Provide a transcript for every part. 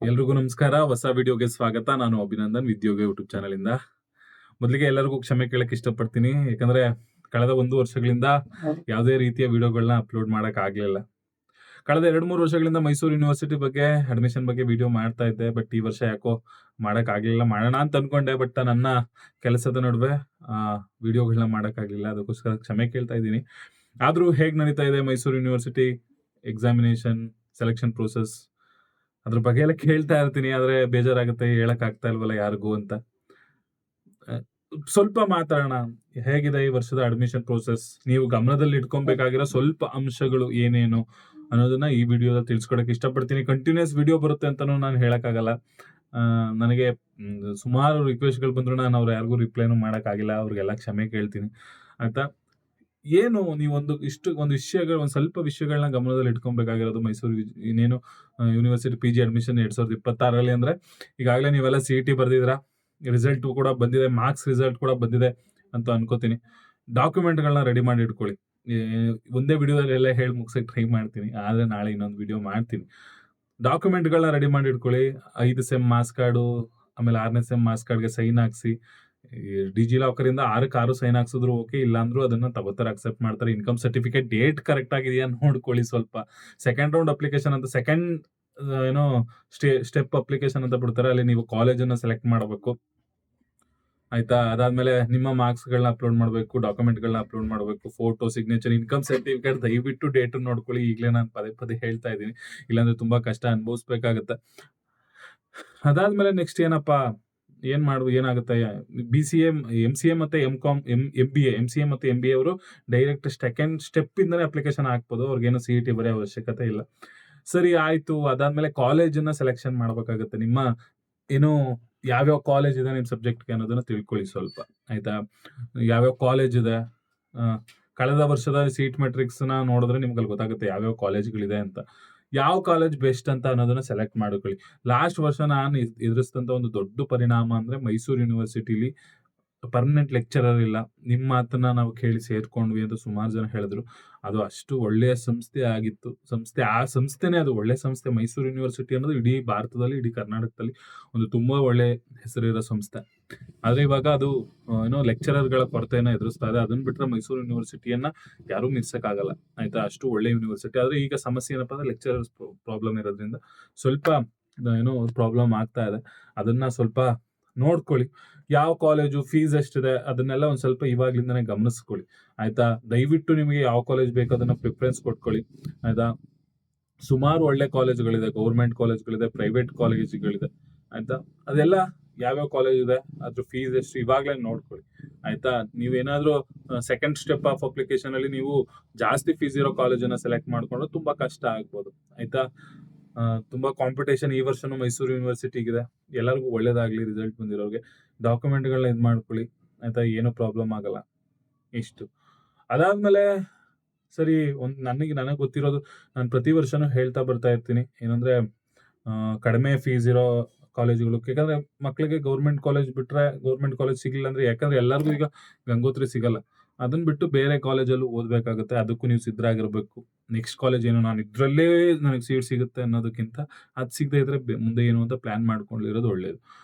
ಎಲ್ರಿಗೂ ನಮಸ್ಕಾರ. ಹೊಸ ವಿಡಿಯೋಗೆ ಸ್ವಾಗತ. ನಾನು ಅಭಿನಂದನ್ ವಿದ್ಯೋಗ ಯೂಟ್ಯೂಬ್ ಚಾನಲ್ ಇಂದ. ಮೊದಲಿಗೆ ಎಲ್ಲರಿಗೂ ಕ್ಷಮೆ ಕೇಳಕ್ಕೆ ಇಷ್ಟಪಡ್ತೀನಿ. ಯಾಕಂದ್ರೆ ಕಳೆದ 1 ವರ್ಷಗಳಿಂದ ಯಾವುದೇ ರೀತಿಯ ವಿಡಿಯೋಗಳನ್ನ ಅಪ್ಲೋಡ್ ಮಾಡಕ್ ಆಗ್ಲಿಲ್ಲ. ಕಳೆದ 2-3 ವರ್ಷಗಳಿಂದ ಮೈಸೂರು ಯೂನಿವರ್ಸಿಟಿ ಬಗ್ಗೆ ಅಡ್ಮಿಷನ್ ಬಗ್ಗೆ ವಿಡಿಯೋ ಮಾಡ್ತಾ ಇದ್ದೆ. ಬಟ್ ಈ ವರ್ಷ ಯಾಕೋ ಮಾಡಕ್ ಆಗ್ಲಿಲ್ಲ. ಮಾಡೋಣ ಅಂತ ಅನ್ಕೊಂಡೆ, ಬಟ್ ನನ್ನ ಕೆಲಸದ ನಡುವೆ ವಿಡಿಯೋಗಳನ್ನ ಮಾಡಕ್ ಆಗ್ಲಿಲ್ಲ. ಅದಕ್ಕೋಸ್ಕರ ಕ್ಷಮೆ ಕೇಳ್ತಾ ಇದ್ದೀನಿ. ಆದ್ರೂ ಹೇಗ್ ನಡೀತಾ ಇದೆ Mysuru university examination, selection process, ಅದ್ರ ಬಗ್ಗೆ ಎಲ್ಲ ಕೇಳ್ತಾ ಇರ್ತೀನಿ. ಆದ್ರೆ ಬೇಜಾರಾಗುತ್ತೆ, ಹೇಳಕ್ ಆಗ್ತಾ ಇಲ್ವಲ್ಲ ಯಾರಿಗೂ ಅಂತ. ಸ್ವಲ್ಪ ಮಾತಾಡೋಣ. ಹೇಗಿದೆ ಈ ವರ್ಷದ ಅಡ್ಮಿಷನ್ ಪ್ರೋಸೆಸ್, ನೀವು ಗಮನದಲ್ಲಿ ಇಟ್ಕೊಬೇಕಾಗಿರೋ ಸ್ವಲ್ಪ ಅಂಶಗಳು ಏನೇನು ಅನ್ನೋದನ್ನ ಈ ವಿಡಿಯೋದಲ್ಲಿ ತಿಳಿಸ್ಕೊಡಕ್ಕೆ ಇಷ್ಟಪಡ್ತೀನಿ. ಕಂಟಿನ್ಯೂಸ್ ವಿಡಿಯೋ ಬರುತ್ತೆ ಅಂತಾನು ನಾನು ಹೇಳಕ್ಕಾಗಲ್ಲ. ನನಗೆ ಸುಮಾರು ರಿಕ್ವೆಸ್ಟ್ಗಳು ಬಂದ್ರು ನಾನು ಅವ್ರು ಯಾರಿಗೂ ರಿಪ್ಲೈನು ಮಾಡಕ್ಕಾಗಿಲ್ಲ. ಅವ್ರಿಗೆಲ್ಲ ಕ್ಷಮೆ ಕೇಳ್ತೀನಿ ಆಯ್ತಾ. ಏನು ನೀವೊಂದು ಒಂದು ವಿಷಯಗಳು, ಒಂದ್ ಸ್ವಲ್ಪ ವಿಷಯಗಳನ್ನ ಗಮನದಲ್ಲಿ ಇಟ್ಕೊಬೇಕಾಗಿರೋದು ಮೈಸೂರು ಇನ್ನೇನು ಯೂನಿವರ್ಸಿಟಿ PG ಅಡ್ಮಿಷನ್ 2026 ಅಂದ್ರೆ ಈಗಾಗಲೇ ನೀವೆಲ್ಲ CET ಬರ್ದಿದ್ದೀರಾ, ರಿಸಲ್ಟ್ ಕೂಡ ಬಂದಿದೆ, ಮಾರ್ಕ್ಸ್ ರಿಸಲ್ಟ್ ಕೂಡ ಬಂದಿದೆ ಅಂತ ಅನ್ಕೋತೀನಿ. ಡಾಕ್ಯುಮೆಂಟ್ಗಳನ್ನ ರೆಡಿ ಮಾಡಿ ಇಟ್ಕೊಳ್ಳಿ. ಒಂದೇ ವಿಡಿಯೋದಲ್ಲಿ ಎಲ್ಲ ಹೇಳಿ ಮುಗಿಸಕ್ಕೆ ಟ್ರೈ ಮಾಡ್ತೀನಿ, ಆದ್ರೆ ನಾಳೆ ಇನ್ನೊಂದು ವಿಡಿಯೋ ಮಾಡ್ತೀನಿ. ಡಾಕ್ಯುಮೆಂಟ್ಗಳನ್ನ ರೆಡಿ ಮಾಡಿ ಇಟ್ಕೊಳ್ಳಿ. 5 ಸೆಮ್ ಮಾರ್ಕ್ಸ್ ಕಾರ್ಡು, ಆಮೇಲೆ 6ನೇ ಸೆಮ್ ಮಾರ್ಕ್ಸ್ ಕಾರ್ಡ್ಗೆ ಸೈನ್ ಹಾಕ್ಸಿ. ಡಿಜಿ ಲಾಕರ್ ಇಂದ 6 ಸೈನ್ ಹಾಕ್ಸಿದ್ರು ಓಕೆ, ಇಲ್ಲಾಂದ್ರೂ ಅದನ್ನ ತಗೋತಾರೆ, ಅಕ್ಸೆಪ್ಟ್ ಮಾಡ್ತಾರೆ. ಇನ್ಕಮ್ ಸರ್ಟಿಫಿಕೇಟ್ ಡೇಟ್ ಕರೆಕ್ಟ್ ಆಗಿದೆಯಾ ನೋಡ್ಕೊಳ್ಳಿ ಸ್ವಲ್ಪ. ಸೆಕೆಂಡ್ ರೌಂಡ್ ಅಪ್ಲಿಕೇಶನ್ ಅಂತ ಸೆಕೆಂಡ್ ಏನೋ ಸ್ಟೆಪ್ ಅಪ್ಲಿಕೇಶನ್ ಅಂತ ಬಿಡ್ತಾರೆ, ಅಲ್ಲಿ ನೀವು ಕಾಲೇಜನ್ನ ಸೆಲೆಕ್ಟ್ ಮಾಡಬೇಕು ಆಯ್ತಾ. ಅದಾದ್ಮೇಲೆ ನಿಮ್ಮ ಮಾರ್ಕ್ಸ್ ಗಳನ್ನ ಅಪ್ಲೋಡ್ ಮಾಡಬೇಕು, ಡಾಕ್ಯುಮೆಂಟ್ಗಳನ್ನ ಅಪ್ಲೋಡ್ ಮಾಡಬೇಕು, ಫೋಟೋ, ಸಿಗ್ನೇಚರ್, ಇನ್ಕಮ್ ಸರ್ಟಿಫಿಕೇಟ್ ದಯವಿಟ್ಟು ಡೇಟ್ ನೋಡ್ಕೊಳ್ಳಿ. ಈಗಲೇ ನಾನು ಪದೇ ಹೇಳ್ತಾ ಇದ್ದೀನಿ, ಇಲ್ಲಾಂದ್ರೆ ತುಂಬಾ ಕಷ್ಟ ಅನುಭವಿಸ್ಬೇಕಾಗತ್ತೆ. ಅದಾದ್ಮೇಲೆ ನೆಕ್ಸ್ಟ್ ಏನಪ್ಪಾ, ಏನಾಗುತ್ತೆ, BCA, MCA ಮತ್ತೆ MBA, MCA ಮತ್ತೆ MBA ಅವರು ಡೈರೆಕ್ಟ್ ಸೆಕೆಂಡ್ ಸ್ಟೆಪ್ ಇಂದಾನೆ ಅಪ್ಲಿಕೇಶನ್ ಹಾಕ್ಬೋದು. ಅವ್ರಿಗೇನು CET ಬರೆಯೋ ಅವಶ್ಯಕತೆ ಇಲ್ಲ. ಸರಿ ಆಯ್ತು. ಅದಾದ್ಮೇಲೆ ಕಾಲೇಜನ್ನ ಸೆಲೆಕ್ಷನ್ ಮಾಡ್ಬೇಕಾಗತ್ತೆ. ನಿಮ್ಮ ಏನು ಯಾವ್ಯಾವ ಕಾಲೇಜ್ ಇದೆ ನಿಮ್ ಸಬ್ಜೆಕ್ಟ್ಗೆ ಅನ್ನೋದನ್ನ ತಿಳ್ಕೊಳ್ಳಿ ಸ್ವಲ್ಪ ಆಯ್ತಾ. ಯಾವ್ಯಾವ ಕಾಲೇಜ್ ಇದೆ, ಕಳೆದ ವರ್ಷದ ಸೀಟ್ ಮೆಟ್ರಿಕ್ಸ್ ನ ನೋಡಿದ್ರೆ ನಿಮ್ಗೆ ಅಲ್ಲಿ ಗೊತ್ತಾಗುತ್ತೆ ಯಾವ್ಯಾವ ಕಾಲೇಜ್ಗಳಿದೆ ಅಂತ. ಯಾವ ಕಾಲೇಜ್ ಬೆಸ್ಟ್ ಅಂತ ಅನ್ನೋದನ್ನ ಸೆಲೆಕ್ಟ್ ಮಾಡ್ಕೊಳ್ಳಿ. ಲಾಸ್ಟ್ ವರ್ಷ ನಾನು ಎದುರಿಸಿದಂತ ಒಂದು ದೊಡ್ಡ ಪರಿಣಾಮ ಅಂದ್ರೆ ಮೈಸೂರು ಯೂನಿವರ್ಸಿಟಿಲಿ ಪರ್ಮನೆಂಟ್ ಲೆಕ್ಚರರ್ ಇಲ್ಲ. ನಿಮ್ಮ ಮಾತನ್ನ ನಾವು ಕೇಳಿ ಸೇರ್ಕೊಂಡ್ವಿ ಅಂತ ಸುಮಾರು ಜನ ಹೇಳಿದ್ರು. ಅದು ಅಷ್ಟು ಒಳ್ಳೆಯ ಸಂಸ್ಥೆ ಆಗಿತ್ತು. ಆ ಸಂಸ್ಥೆನೇ ಅದು ಒಳ್ಳೆ ಸಂಸ್ಥೆ. ಮೈಸೂರು ಯೂನಿವರ್ಸಿಟಿ ಅನ್ನೋದು ಇಡೀ ಭಾರತದಲ್ಲಿ, ಇಡೀ ಕರ್ನಾಟಕದಲ್ಲಿ ಒಂದು ತುಂಬಾ ಒಳ್ಳೆ ಹೆಸರಿರೋ ಸಂಸ್ಥೆ. ಆದ್ರೆ ಇವಾಗ ಅದು ಏನೋ ಲೆಕ್ಚರರ್ಗಳ ಕೊರತೆಯನ್ನ ಎದುರಿಸ್ತಾ ಇದೆ. ಅದನ್ನ ಬಿಟ್ರೆ ಮೈಸೂರು ಯೂನಿವರ್ಸಿಟಿಯನ್ನ ಯಾರೂ ಆಗಲ್ಲ ಆಯ್ತಾ. ಅಷ್ಟು ಒಳ್ಳೆ ಯೂನಿವರ್ಸಿಟಿ. ಆದ್ರೆ ಈಗ ಸಮಸ್ಯೆ ಏನಪ್ಪಾ ಅಂದ್ರೆ ಲೆಕ್ಚರರ್ಸ್ ಪ್ರಾಬ್ಲಮ್ ಇರೋದ್ರಿಂದ ಸ್ವಲ್ಪ ಏನೋ ಪ್ರಾಬ್ಲಮ್ ಆಗ್ತಾ ಇದೆ. ಅದನ್ನ ಸ್ವಲ್ಪ ನೋಡ್ಕೊಳ್ಳಿ. ಯಾವ ಕಾಲೇಜು, ಫೀಸ್ ಎಷ್ಟಿದೆ, ಅದನ್ನೆಲ್ಲ ಒಂದ್ ಸ್ವಲ್ಪ ಇವಾಗ್ಲಿಂದಾನೇ ಗಮನಿಸ್ಕೊಳ್ಳಿ ಆಯ್ತಾ. ದಯವಿಟ್ಟು ನಿಮಗೆ ಯಾವ ಕಾಲೇಜ್ ಬೇಕು ಅದನ್ನ ಪ್ರಿಫರೆನ್ಸ್ ಕೊಟ್ಕೊಳ್ಳಿ ಆಯ್ತಾ. ಸುಮಾರು ಒಳ್ಳೆ ಕಾಲೇಜುಗಳಿದೆ, ಗೌರ್ಮೆಂಟ್ ಕಾಲೇಜ್ಗಳಿದೆ, ಪ್ರೈವೇಟ್ ಕಾಲೇಜುಗಳಿದೆ ಆಯ್ತಾ. ಅದೆಲ್ಲ ಯಾವ್ಯಾವ ಕಾಲೇಜ್ ಇದೆ, ಅದ್ರ ಫೀಸ್ ಎಷ್ಟು, ಇವಾಗ್ಲೇ ನೋಡ್ಕೊಳ್ಳಿ ಆಯ್ತಾ. ನೀವೇನಾದ್ರೂ ಸೆಕೆಂಡ್ ಸ್ಟೆಪ್ ಆಫ್ ಅಪ್ಲಿಕೇಶನ್ ಅಲ್ಲಿ ನೀವು ಜಾಸ್ತಿ ಫೀಸ್ ಇರೋ ಕಾಲೇಜನ್ನ ಸೆಲೆಕ್ಟ್ ಮಾಡ್ಕೊಂಡ್ರೆ ತುಂಬಾ ಕಷ್ಟ ಆಗ್ಬೋದು ಆಯ್ತಾ. ತುಂಬಾ ಕಾಂಪಿಟೇಷನ್ ಈ ವರ್ಷನೂ ಮೈಸೂರು ಯೂನಿವರ್ಸಿಟಿಗಿದೆ. ಎಲ್ಲರಿಗೂ ಒಳ್ಳೇದಾಗ್ಲಿ ರಿಸಲ್ಟ್ ಬಂದಿರೋರಿಗೆ. ಡಾಕ್ಯುಮೆಂಟ್ಗಳನ್ನ ಇದು ಮಾಡ್ಕೊಳ್ಳಿ ಆಯ್ತಾ, ಏನೂ ಪ್ರಾಬ್ಲಮ್ ಆಗಲ್ಲ. ಇಷ್ಟು ಅದಾದ್ಮೇಲೆ ಸರಿ, ನನಗೆ ಗೊತ್ತಿರೋದು, ನಾನು ಪ್ರತಿ ವರ್ಷನೂ ಹೇಳ್ತಾ ಬರ್ತಾ ಇರ್ತೀನಿ ಏನಂದ್ರೆ, ಕಡಿಮೆ ಫೀಸ್ ಇರೋ ಕಾಲೇಜುಗಳು, ಯಾಕಂದ್ರೆ ಮಕ್ಕಳಿಗೆ ಗೌರ್ಮೆಂಟ್ ಕಾಲೇಜ್ ಬಿಟ್ರೆ, ಗೌರ್ಮೆಂಟ್ ಕಾಲೇಜ್ ಸಿಗ್ಲಿಲ್ಲ ಅಂದ್ರೆ, ಯಾಕಂದ್ರೆ ಎಲ್ಲರಿಗೂ ಈಗ ಗಂಗೋತ್ರಿ ಸಿಗಲ್ಲ. ಅದನ್ನ ಬಿಟ್ಟು ಬೇರೆ ಕಾಲೇಜಲ್ಲೂ ಓದ್ಬೇಕಾಗುತ್ತೆ. ಅದಕ್ಕೂ ನೀವು ಸಿದ್ಧರಾಗಿರ್ಬೇಕು. ನೆಕ್ಸ್ಟ್ ಕಾಲೇಜ್ ಏನು, ನಾನು ಇದ್ರಲ್ಲೇ ನನಗೆ ಸೀಟ್ ಸಿಗುತ್ತೆ ಅನ್ನೋದಕ್ಕಿಂತ ಅದ್ ಸಿಗದೆ ಇದ್ರೆ ಮುಂದೆ ಏನು ಅಂತ ಪ್ಲಾನ್ ಮಾಡ್ಕೊಂಡಿರೋದು ಒಳ್ಳೇದು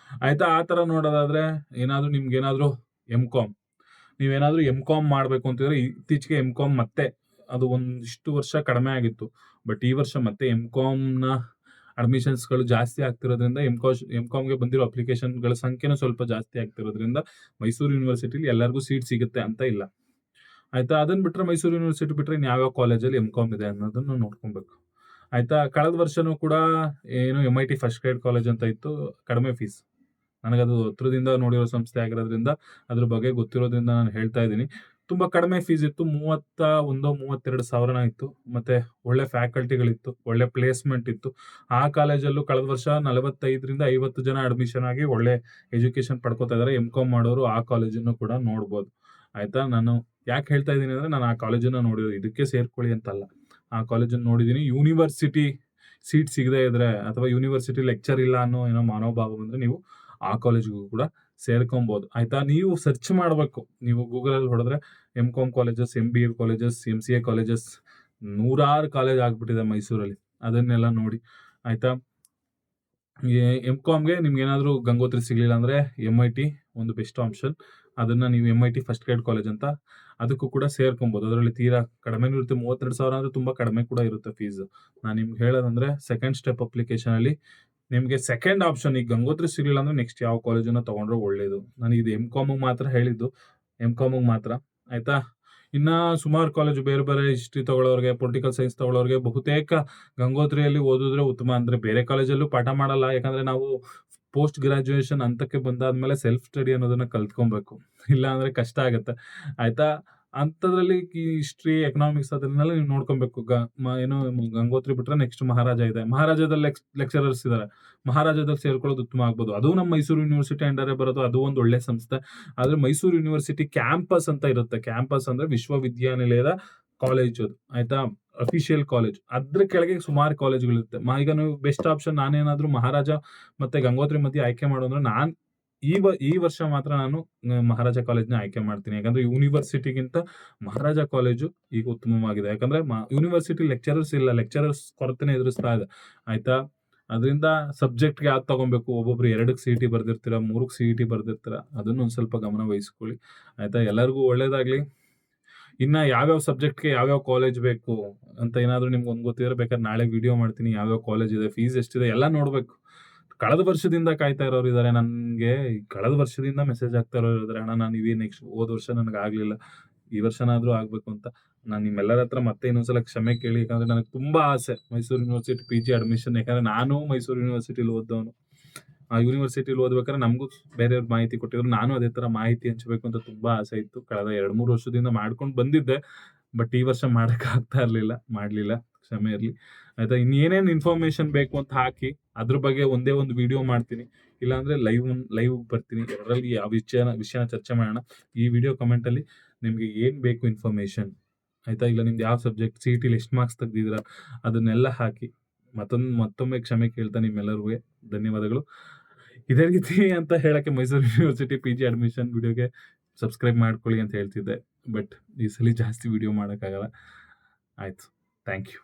ಆಯ್ತಾ. ಆ ತರ ನೋಡೋದಾದ್ರೆ, ನಿಮ್ಗೇನಾದ್ರೂ MCOM, ನೀವೇನಾದ್ರೂ MCOM ಮಾಡ್ಬೇಕು ಅಂತಿದ್ರೆ, ಇತ್ತೀಚೆಗೆ MCOM ಮತ್ತೆ ಅದು ಒಂದಿಷ್ಟು ವರ್ಷ ಕಡಿಮೆ ಆಗಿತ್ತು. ಬಟ್ ಈ ವರ್ಷ ಮತ್ತೆ MCOM ನ ಅಡ್ಮಿಷನ್ಸ್ಗಳು ಜಾಸ್ತಿ ಆಗ್ತಿರೋದ್ರಿಂದ, MCOMಗೆ ಬಂದಿರೋ ಅಪ್ಲಿಕೇಶನ್ಗಳ ಸಂಖ್ಯೆನೂ ಸ್ವಲ್ಪ ಜಾಸ್ತಿ ಆಗ್ತಿರೋದ್ರಿಂದ ಮೈಸೂರು ಯೂನಿವರ್ಸಿಟಿಲಿ ಎಲ್ಲರಿಗೂ ಸೀಟ್ ಸಿಗುತ್ತೆ ಅಂತ ಇಲ್ಲ ಆಯ್ತಾ. ಅದನ್ನ ಬಿಟ್ರೆ, ಮೈಸೂರು ಯೂನಿವರ್ಸಿಟಿ ಬಿಟ್ರೆ ಇನ್ ಯಾವ್ಯಾವ ಕಾಲೇಜಲ್ಲಿ MCOM ಇದೆ ಅನ್ನೋದನ್ನ ನೋಡ್ಕೊಬೇಕು ಆಯ್ತಾ. ಕಳೆದ ವರ್ಷನೂ ಕೂಡ ಏನು MIT ಫಸ್ಟ್ ಗ್ರೇಡ್ ಕಾಲೇಜ್ ಅಂತ ಇತ್ತು, ಕಡಿಮೆ ಫೀಸ್. ನನಗದು ಹತ್ರದಿಂದ ನೋಡಿರೋ ಸಂಸ್ಥೆ ಆಗಿರೋದ್ರಿಂದ ಅದ್ರ ಬಗ್ಗೆ ಗೊತ್ತಿರೋದ್ರಿಂದ ನಾನು ಹೇಳ್ತಾ ಇದ್ದೀನಿ. ತುಂಬಾ ಕಡಿಮೆ ಫೀಸ್ ಇತ್ತು, 32 ಸಾವಿರನ ಇತ್ತು. ಮತ್ತೆ ಒಳ್ಳೆ ಫ್ಯಾಕಲ್ಟಿಗಳಿತ್ತು, ಒಳ್ಳೆ ಪ್ಲೇಸ್ಮೆಂಟ್ ಇತ್ತು. ಆ ಕಾಲೇಜಲ್ಲೂ ಕಳೆದ ವರ್ಷ 45ರಿಂದ 50 ಜನ ಅಡ್ಮಿಷನ್ ಆಗಿ ಒಳ್ಳೆ ಎಜುಕೇಶನ್ ಪಡ್ಕೋತಾ ಇದಾರೆ. MCOM ಮಾಡೋರು ಆ ಕಾಲೇಜನ್ನು ಕೂಡ ನೋಡ್ಬೋದು ಆಯ್ತಾ. ನಾನು ಯಾಕೆ ಹೇಳ್ತಾ ಇದ್ದೀನಿ ಅಂದ್ರೆ, ನಾನು ಆ ಕಾಲೇಜನ್ನ ನೋಡಿರೋ, ಇದಕ್ಕೆ ಸೇರ್ಕೊಳ್ಳಿ ಅಂತಲ್ಲ, ಆ ಕಾಲೇಜನ್ನ ನೋಡಿದೀನಿ. ಯೂನಿವರ್ಸಿಟಿ ಸೀಟ್ ಸಿಗದೆ ಇದ್ರೆ, ಅಥವಾ ಯೂನಿವರ್ಸಿಟಿ ಲೆಕ್ಚರ್ ಇಲ್ಲ ಅನ್ನೋ ಏನೋ ಮನೋಭಾವ ಬಂದ್ರೆ, ನೀವು ಆ ಕಾಲೇಜ್ಗೂ ಕೂಡ ಸೇರ್ಕೊಬಹುದು ಆಯ್ತಾ. ನೀವು ಸರ್ಚ್ ಮಾಡ್ಬೇಕು. ನೀವು ಗೂಗಲ್ ಅಲ್ಲಿ ಹೊಡೆದ್ರೆ MCOM colleges, MBA colleges, MCA colleges, ನೂರಾರು ಕಾಲೇಜ್ ಆಗ್ಬಿಟ್ಟಿದೆ ಮೈಸೂರಲ್ಲಿ. ಅದನ್ನೆಲ್ಲ ನೋಡಿ ಆಯ್ತಾ. ಎಂ.ಕಾಮ್‌ಗೆ ನಿಮ್ಗೇನಾದ್ರೂ ಗಂಗೋತ್ರಿ ಸಿಗ್ಲಿಲ್ಲ ಅಂದ್ರೆ MIT ಒಂದು ಬೆಸ್ಟ್ ಆಪ್ಷನ್. ಅದನ್ನ ನೀವು MIT ಫಸ್ಟ್ ಗ್ರೇಡ್ ಕಾಲೇಜ್ ಅಂತ ಅದಕ್ಕೂ ಕೂಡ ಸೇರ್ಕೊಬಹುದು. ಅದರಲ್ಲಿ ತೀರಾ ಕಡಿಮೆನೂ ಇರುತ್ತೆ. 32,000 ಅಂದ್ರೆ ತುಂಬಾ ಕಡಿಮೆ ಕೂಡ ಇರುತ್ತೆ ಫೀಸ್. ನಾನು ನಿಮ್ಗೆ ಹೇಳೋದಂದ್ರೆ ಸೆಕೆಂಡ್ ಸ್ಟೆಪ್ ಅಪ್ಲಿಕೇಶನ್ ಅಲ್ಲಿ ನಿಮ್ಗೆ ಸೆಕೆಂಡ್ ಆಪ್ಷನ್ ಈಗ ಗಂಗೋತ್ರಿ ಸಿಗ್ಲಿಲ್ಲ ಅಂದ್ರೆ ನೆಕ್ಸ್ಟ್ ಯಾವ ಕಾಲೇಜನ್ನ ತಗೊಂಡ್ರೆ ಒಳ್ಳೇದು. ನಾನು ಇದು ಎಂ.ಕಾಮ್‌ಗೆ ಮಾತ್ರ ಹೇಳಿದ್ದು. ಎಂ.ಕಾಮ್‌ಗೆ ಮಾತ್ರ ಆಯ್ತಾ. ಇನ್ನ ಸುಮಾರು ಕಾಲೇಜು ಬೇರೆ ಬೇರೆ ಹಿಸ್ಟ್ರಿ ತಗೊಳ್ಳೋರ್ಗೆ, ಪೊಲಿಟಿಕಲ್ ಸೈನ್ಸ್ ತಗೊಳ್ಳೋರ್ಗೆ ಬಹುತೇಕ ಗಂಗೋತ್ರಿಯಲ್ಲಿ ಓದಿದ್ರೆ ಉತ್ತಮ. ಅಂದ್ರೆ ಬೇರೆ ಕಾಲೇಜಲ್ಲೂ ಪಾಠ ಮಾಡಲ್ಲ. ಯಾಕಂದ್ರೆ ನಾವು ಪೋಸ್ಟ್ ಗ್ರಾಜುಯೇಷನ್ ಹಂತಕ್ಕೆ ಬಂದಾದ್ಮೇಲೆ ಸೆಲ್ಫ್ ಸ್ಟಡಿ ಅನ್ನೋದನ್ನ ಕಲ್ತ್ಕೊಬೇಕು. ಇಲ್ಲ ಅಂದ್ರೆ ಕಷ್ಟ ಆಗತ್ತೆ ಆಯ್ತಾ. ಅಂಥದ್ರಲ್ಲಿ ಈ ಹಿಸ್ಟ್ರಿ, ಎಕನಾಮಿಕ್ಸ್ ಅದನ್ನೆಲ್ಲ ನೀವು ನೋಡ್ಕೊಬೇಕು. ಏನು ಗಂಗೋತ್ರಿ ಬಿಟ್ರೆ ನೆಕ್ಸ್ಟ್ ಮಹಾರಾಜ ಇದೆ. ಮಹಾರಾಜದಲ್ಲಿ ಲೆಕ್ಚರರ್ಸ್ ಇದಾರೆ. ಮಹಾರಾಜದಲ್ಲಿ ಸೇರ್ಕೊಳ್ಳೋದು ಉತ್ತಮ ಆಗ್ಬೋದು. ಅದು ನಮ್ಮ ಮೈಸೂರು ಯೂನಿವರ್ಸಿಟಿ ಅಂಡರೇ ಬರೋದು. ಅದು ಒಂದು ಒಳ್ಳೆ ಸಂಸ್ಥೆ. ಆದ್ರೆ ಮೈಸೂರು ಯೂನಿವರ್ಸಿಟಿ ಕ್ಯಾಂಪಸ್ ಅಂತ ಇರುತ್ತೆ. ಕ್ಯಾಂಪಸ್ ಅಂದ್ರೆ ವಿಶ್ವವಿದ್ಯಾನಿಲಯದ ಕಾಲೇಜ್ ಅದು ಆಯ್ತಾ. Official college. ಅದ್ರ ಕೆಳಗೆ ಸುಮಾರು ಕಾಲೇಜ್ಗಳಿರುತ್ತೆ. ಈಗ ನೀವು ಬೆಸ್ಟ್ ಆಪ್ಷನ್ ನಾನೇನಾದ್ರೂ ಮಹಾರಾಜ ಮತ್ತೆ ಗಂಗೋತ್ರಿ ಮಧ್ಯೆ ಆಯ್ಕೆ ಮಾಡು ಅಂದ್ರೆ ಈ ವರ್ಷ ಮಾತ್ರ ನಾನು ಮಹಾರಾಜ ಕಾಲೇಜ್ನ ಆಯ್ಕೆ ಮಾಡ್ತೀನಿ. ಯಾಕಂದ್ರೆ ಯೂನಿವರ್ಸಿಟಿಗಿಂತ ಮಹಾರಾಜ ಕಾಲೇಜು ಈಗ ಉತ್ತಮವಾಗಿದೆ. ಯಾಕಂದ್ರೆ ಯೂನಿವರ್ಸಿಟಿ ಲೆಕ್ಚರರ್ಸ್ ಇಲ್ಲ. ಲೆಕ್ಚರರ್ಸ್ ಕೊರತೆನೆ ಎದುರಿಸ್ತಾ ಇದೆ ಆಯ್ತಾ. ಅದರಿಂದ ಸಬ್ಜೆಕ್ಟ್ಗೆ ಯಾವ್ದು ತಗೊಬೇಕು. ಒಬ್ಬೊಬ್ರು 2ಕ್ಕೆ CET ಬರ್ದಿರ್ತೀರ, 3ಕ್ಕೆ CET ಬರ್ದಿರ್ತೀರ. ಅದನ್ನ ಒಂದ್ ಸ್ವಲ್ಪ ಗಮನ ವಹಿಸ್ಕೊಳ್ಳಿ ಆಯ್ತಾ. ಎಲ್ಲರಿಗೂ ಒಳ್ಳೇದಾಗ್ಲಿ. ಇನ್ನ ಯಾವ್ಯಾವ ಸಬ್ಜೆಕ್ಟ್ಗೆ ಯಾವ್ಯಾವ ಕಾಲೇಜ್ ಬೇಕು ಅಂತ ಏನಾದ್ರು ನಿಮ್ಗೆ ಒಂದ್ ಗೊತ್ತಿದ್ರೆ ಬೇಕಾದ್ರೆ ನಾಳೆ ವಿಡಿಯೋ ಮಾಡ್ತೀನಿ. ಯಾವ್ಯಾವ ಕಾಲೇಜ್ ಇದೆ, ಫೀಸ್ ಎಷ್ಟಿದೆ ಎಲ್ಲ ನೋಡ್ಬೇಕು. ಕಳೆದ ವರ್ಷದಿಂದ ಕಾಯ್ತಾ ಇರೋರು ಇದಾರೆ. ನನ್ಗೆ ಕಳೆದ ವರ್ಷದಿಂದ ಮೆಸೇಜ್ ಆಗ್ತಾ ಇರೋರು ಇದಾರೆ. ಅಣ್ಣ ನಾನು ನೆಕ್ಸ್ಟ್ ಹೋದ ವರ್ಷ ನನಗೆ ಆಗ್ಲಿಲ್ಲ, ಈ ವರ್ಷನಾದ್ರೂ ಆಗ್ಬೇಕು ಅಂತ. ನಾನು ನಿಮ್ಮೆಲ್ಲರ ಹತ್ರ ಮತ್ತೆ ಇನ್ನೊಂದ್ಸಲ ಕ್ಷಮೆ ಕೇಳಿ. ಯಾಕಂದ್ರೆ ನನಗೆ ತುಂಬಾ ಆಸೆ ಮೈಸೂರು ಯೂನಿವರ್ಸಿಟಿ PG ಅಡ್ಮಿಷನ್. ಯಾಕಂದ್ರೆ ನಾನು ಮೈಸೂರು ಯೂನಿವರ್ಸಿಟಿಲಿ ಓದವನು. ಆ ಯೂನಿವರ್ಸಿಟಿಲಿ ಓದ್ಬೇಕಾದ್ರೆ ನಮಗೂ ಬೇರೆಯವ್ರು ಮಾಹಿತಿ ಕೊಟ್ಟಿದ್ರು. ನಾನು ಅದೇ ತರ ಮಾಹಿತಿ ಹಂಚಬೇಕು ಅಂತ ತುಂಬಾ ಆಸೆ ಇತ್ತು. ಕಳೆದ 2-3 ವರ್ಷದಿಂದ ಮಾಡ್ಕೊಂಡು ಬಂದಿದ್ದೆ. ಬಟ್ ಈ ವರ್ಷ ಮಾಡಕ್ ಆಗ್ತಾ ಮಾಡ್ಲಿಲ್ಲ. ಕ್ಷಮೆ ಇರ್ಲಿ ಆಯ್ತಾ. ಇನ್ನೇನೇನ್ ಇನ್ಫಾರ್ಮೇಶನ್ ಬೇಕು ಅಂತ ಹಾಕಿ ಅದ್ರ ಬಗ್ಗೆ ಒಂದೇ ಒಂದು ವಿಡಿಯೋ ಮಾಡ್ತೀನಿ. ಇಲ್ಲಾಂದ್ರೆ ಲೈವ್ ಬರ್ತೀನಿ. ಅದರಲ್ಲಿ ಯಾವ ವಿಷಯನ ಚರ್ಚೆ ಮಾಡೋಣ. ಈ ವಿಡಿಯೋ ಕಮೆಂಟ್ ಅಲ್ಲಿ ನಿಮ್ಗೆ ಏನ್ ಬೇಕು ಇನ್ಫಾರ್ಮೇಶನ್ ಆಯ್ತಾ. ಇಲ್ಲ ನಿಮ್ದು ಯಾವ ಸಬ್ಜೆಕ್ಟ್ CETಲಿ ಎಷ್ಟು ಮಾರ್ಕ್ಸ್ ತೆಗ್ದಿದ್ದೀರಾ ಅದನ್ನೆಲ್ಲ ಹಾಕಿ ಮತ್ತೊಮ್ಮೆ ಕ್ಷಮೆ ಕೇಳ್ತಾ ನಿಮ್ಮೆಲ್ಲರಿಗೂ ಧನ್ಯವಾದಗಳು. ಇದೇ ರೀತಿ ಅಂತ ಹೇಳಕ್ಕೆ ಮೈಸೂರು ಯೂನಿವರ್ಸಿಟಿ PG ಅಡ್ಮಿಷನ್ ವಿಡಿಯೋಗೆ ಸಬ್ಸ್ಕ್ರೈಬ್ ಮಾಡ್ಕೊಳ್ಳಿ ಅಂತ ಹೇಳ್ತಿದ್ದೆ. ಬಟ್ ಈ ಸಲ ಜಾಸ್ತಿ ವಿಡಿಯೋ ಮಾಡೋಕ್ಕಾಗಲ್ಲ. ಆಯ್ತು, ಥ್ಯಾಂಕ್ ಯು.